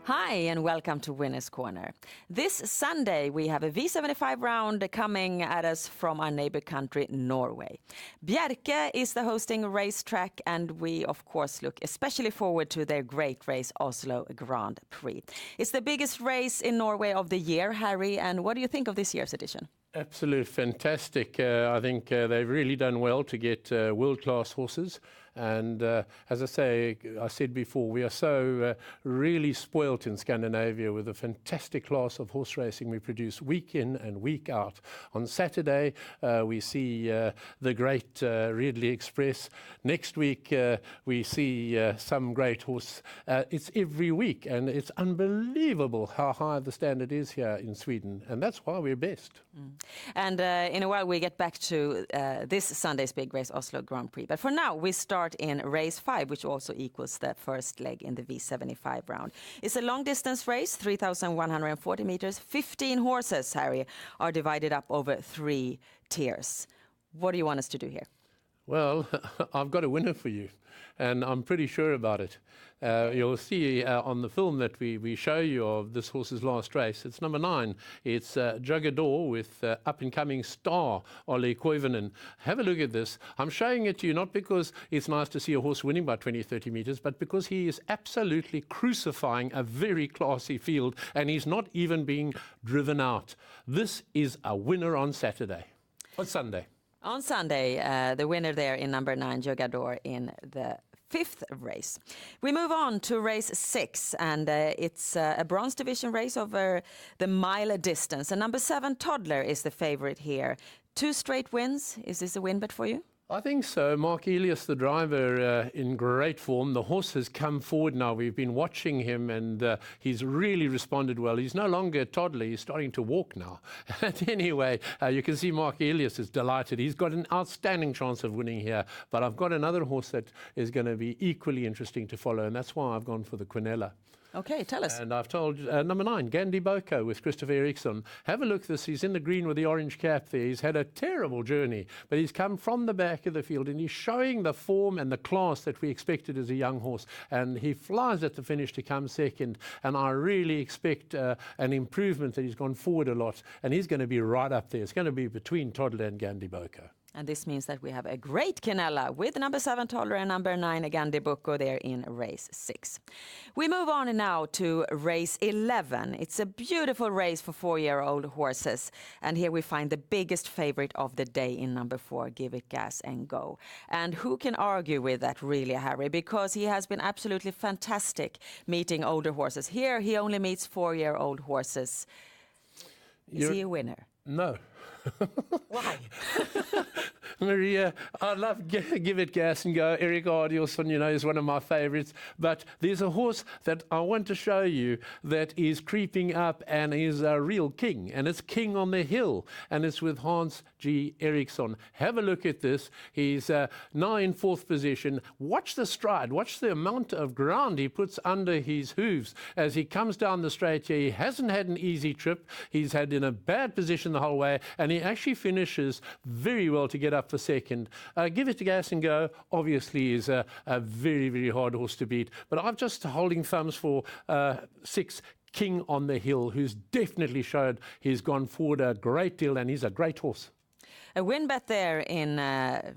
Hi and welcome to Winners Corner. This Sunday we have a V75 round coming at us from our neighbor country Norway. Bjerke is the hosting racetrack and we of course look especially forward to their great race Oslo Grand Prix. It's the biggest race in Norway of the year, Harry, and what do you think of this year's edition? Absolute fantastic. I think they've really done well to get world-class horses. And as I said before, we are so really spoilt in Scandinavia with a fantastic class of horse racing we produce week in and week out. On Saturday, we see the great Ridley Express. Next week, we see some great horse. It's every week, and it's unbelievable how high the standard is here in Sweden. And that's why we're best. And in a while, we get back to this Sunday's big race, Oslo Grand Prix. But for now, we start in race 5, which also equals the first leg in the V75 round. It's a long-distance race, 3,140 meters. 15 horses, Harry, are divided up over 3 tiers. What do you want us to do here? Well, I've got a winner for you, and I'm pretty sure about it. You'll see on the film that we show you of this horse's last race. It's number 9. It's Jugador with up-and-coming star Ollie Koivunen. Have a look at this. I'm showing it to you not because it's nice to see a horse winning by 20, 30 meters, but because he is absolutely crucifying a very classy field, and he's not even being driven out. This is a winner on Saturday. On Sunday. On Sunday, the winner there in number 9, Jugador, in the 5th race. We move on to race 6, and it's a bronze division race over the mile distance. And number 7, Toddler, is the favorite here. 2 straight wins. Is this a win bet for you? I think so. Mark Elias, the driver, in great form. The horse has come forward now. We've been watching him and he's really responded well. He's no longer a toddler. He's starting to walk now. And anyway, you can see Mark Elias is delighted. He's got an outstanding chance of winning here. But I've got another horse that is going to be equally interesting to follow, and that's why I've gone for the Quinella. Okay, tell us. And I've told number 9, Gandhi Boko with Christopher Eriksson. Have a look at this. He's in the green with the orange cap there. He's had a terrible journey, but he's come from the back of the field and he's showing the form and the class that we expected as a young horse. And he flies at the finish to come second. And I really expect an improvement that he's gone forward a lot. And he's going to be right up there. It's going to be between Toddler and Gandhi Boko. And this means that we have a great Quinella with number 7 Toddler and number 9 Gandhi Boko there in race 6. We move on now to race 11. It's a beautiful race for 4-year-old horses. And here we find the biggest favorite of the day in number 4, Give It Gas and Go. And who can argue with that really, Harry? Because he has been absolutely fantastic meeting older horses. Here he only meets 4-year-old horses. Is he a winner? No. Why? Maria, I love Give It Gas and Go. Erik Adielsson, is one of my favorites. But there's a horse that I want to show you that is creeping up and is a real king. And it's King on the Hill. And it's with Hans G. Eriksson. Have a look at this. He's now in 4th position. Watch the stride. Watch the amount of ground he puts under his hooves as he comes down the straight here. He hasn't had an easy trip. He's had in a bad position the whole way. And he actually finishes very well to get up for second. Give It Gas and Go, obviously, is a very, very hard horse to beat. But I'm just holding thumbs for 6, King on the Hill, who's definitely showed he's gone forward a great deal, and he's a great horse. A win bet there in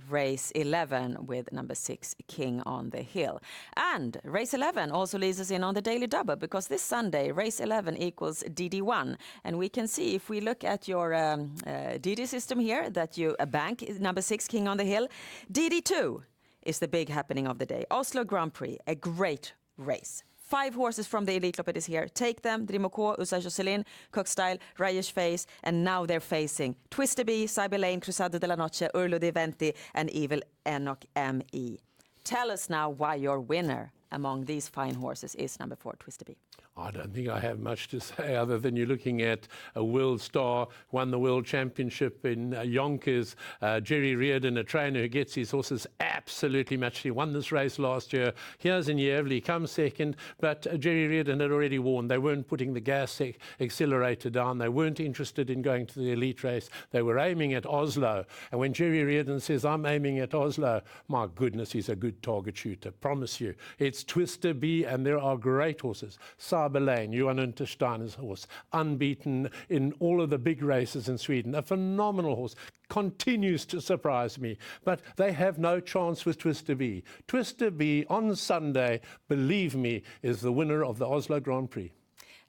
race 11 with number 6, King on the Hill. And race 11 also leads us in on the daily double, because this Sunday, race 11 equals DD1. And we can see, if we look at your DD system here, that you bank number 6, King on the Hill. DD2 is the big happening of the day. Oslo Grand Prix, a great race. 5 horses from the Elitloppet is here. Take Them, Drimoko, Usa Jocelyn, Cockstyle, Rayesh Face, and now they're facing Twister B, Cyber Lane, Cruzado de la Noche, Urlo de Venti, and Evil Enoch ME. Tell us now why your winner among these fine horses is number 4, Twister B. I don't think I have much to say other than you're looking at a world star, won the world championship in Yonkers, Jerry Reardon, a trainer who gets his horses absolutely matched. He won this race last year. Here's in Yevli, comes second, but Jerry Reardon had already warned. They weren't putting the gas accelerator down. They weren't interested in going to the elite race. They were aiming at Oslo. And when Jerry Reardon says, I'm aiming at Oslo, my goodness, he's a good target shooter. Promise you. It's Twister B, and there are great horses. Saber Lane, Johan Untersteiner's horse, unbeaten in all of the big races in Sweden. A phenomenal horse, continues to surprise me. But they have no chance with Twister B. Twister B on Sunday, believe me, is the winner of the Oslo Grand Prix.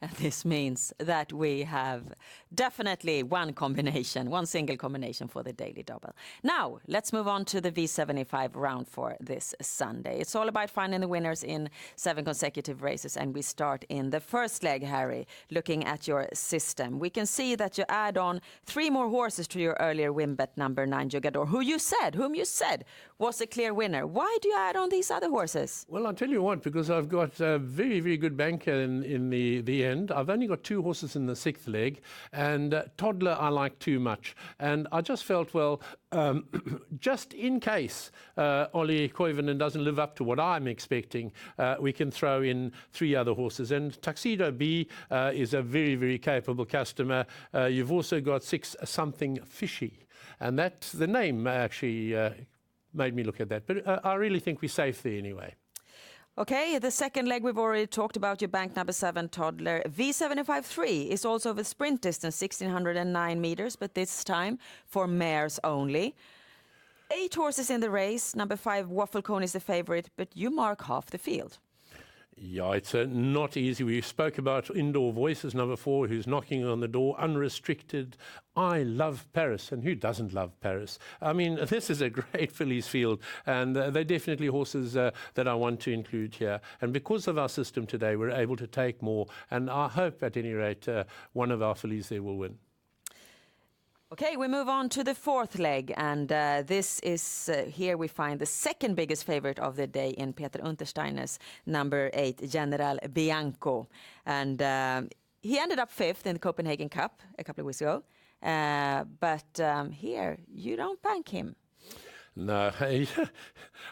And this means that we have definitely one single combination for the daily double. Now, let's move on to the V75 round for this Sunday. It's all about finding the winners in 7 consecutive races, and we start in the first leg, Harry, looking at your system. We can see that you add on 3 more horses to your earlier win bet, number 9, Jugador, whom you said was a clear winner. Why do you add on these other horses? Well, I'll tell you what, because I've got a very, very good banker in the end. I've only got 2 horses in the 6th leg, and Toddler I like too much. And I just felt, well, just in case Ollie Koivunen doesn't live up to what I'm expecting, we can throw in 3 other horses. And Tuxedo B is a very, very capable customer. You've also got 6 Something Fishy, and that's the name actually made me look at that. But I really think we're safe there anyway. Okay, the second leg we've already talked about, your bank number 7, Toddler. V75-3 is also the sprint distance, 1,609 meters, but this time for mares only. 8 horses in the race. Number 5, Waffle Cone is the favorite, but you mark half the field. Yeah, it's not easy. We spoke about Indoor Voices, number 4, who's knocking on the door, unrestricted. I love Paris, and who doesn't love Paris? I mean, this is a great fillies field, and they're definitely horses that I want to include here. And because of our system today, we're able to take more, and I hope at any rate one of our fillies there will win. Okay, we move on to the 4th leg, and this is, here we find the second biggest favorite of the day in Peter Untersteiner's number 8, General Bianco. And he ended up 5th in the Copenhagen Cup a couple of weeks ago, but here you don't bank him. No,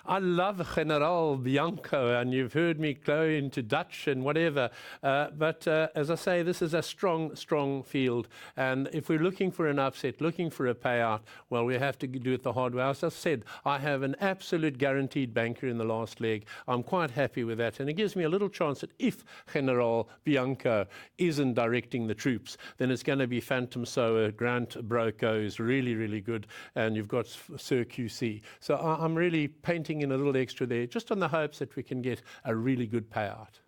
I love General Bianco, and you've heard me go into Dutch and whatever. But as I say, this is a strong, strong field. And if we're looking for an upset, looking for a payout, well, we have to do it the hard way. As I said, I have an absolute guaranteed banker in the last leg. I'm quite happy with that. And it gives me a little chance that if General Bianco isn't directing the troops, then it's going to be Phantom Sower, Grant Broco is really, really good. And you've got Sir QC. So I'm really painting in a little extra there, just on the hopes that we can get a really good payout.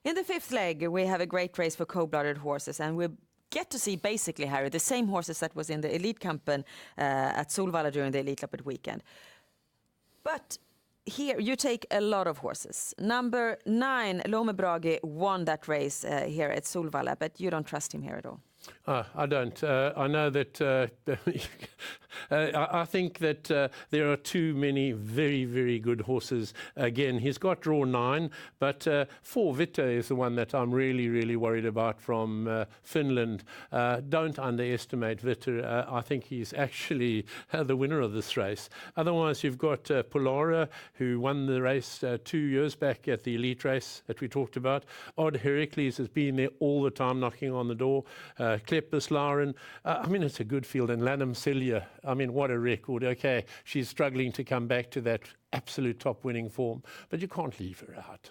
In the 5th leg, we have a great race for cold-blooded horses, and we get to see basically, Harry, the same horses that was in the Elitkampen at Solvalla during the Elitloppet weekend. But here you take a lot of horses. Number 9, Lome Brage, won that race here at Solvalla, but you don't trust him here at all. I don't. I know that I think that there are too many very, very good horses. Again, he's got draw 9, but 4 Vitter is the one that I'm really, really worried about from Finland. Don't underestimate Vitter. I think he's actually the winner of this race. Otherwise, you've got Polara, who won the race 2 years back at the elite race that we talked about. Odd Heracles has been there all the time knocking on the door. Kleppus Laren, I mean, it's a good field. And Lanham Celia, I mean, what a record. Okay, she's struggling to come back to that absolute top winning form, but you can't leave her out.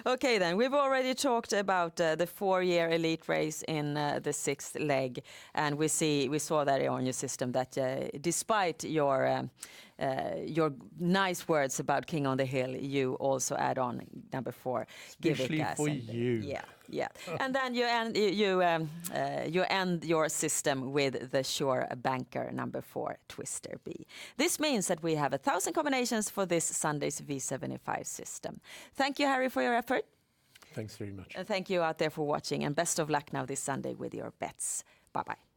Okay, then. We've already talked about the 4-year elite race in the 6th leg, and we saw that on your system that despite your nice words about King on the Hill, you also add on number 4, Especially Give It Gas. for you. Yeah. And then you end your system with the sure banker number 4, Twister B. This means that we have 1,000 combinations for this Sunday's V75 system. Thank you, Harry, for your effort. Thanks very much. And thank you out there for watching, and best of luck now this Sunday with your bets. Bye-bye.